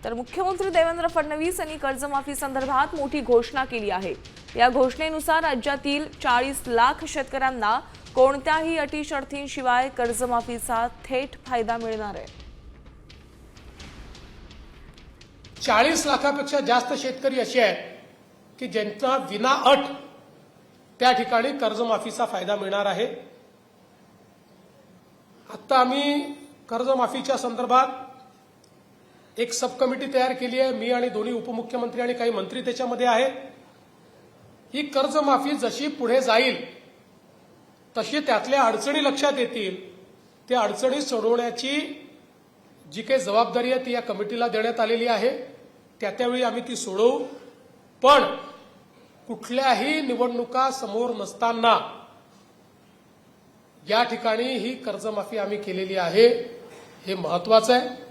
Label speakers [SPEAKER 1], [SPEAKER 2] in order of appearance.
[SPEAKER 1] तर मुख्यमंत्री देवेंद्र फडणवीस यांनी कर्जमाफी संदर्भात मोठी घोषणा केली आहे। या घोषणेनुसार राज्यातील 40 लाख शेतकऱ्यांना कोणत्याही अटी शर्तींशिवाय कर्जमाफीचा थेट फायदा मिळणार आहे।
[SPEAKER 2] 40 लाखापेक्षा जास्त शेतकरी असे आहेत की ज्यांचा विना अट त्या ठिकाणी कर्जमाफीचा फायदा मिळणार आहे। आता आम्ही कर्जमाफीच्या संदर्भात एक सब कमिटी तयार केली आहे। मी आणि दोन्ही उपमुख्यमंत्री आणि काही मंत्री त्याच्यामध्ये आहेत। ही कर्जमाफी जशी पुढे जाईल तशी त्यातल्या अडचणी लक्षात येतील, त्या अडचणी सोडवण्याची जी काही जबाबदारी आहे ती या कमिटीला देण्यात आलेली आहे। त्यावेळी आम्ही ती सोडवू, पण कुठल्याही निवडणुका समोर नसताना या ठिकाणी ही कर्जमाफी आम्ही केलेली आहे, हे महत्वाचं आहे।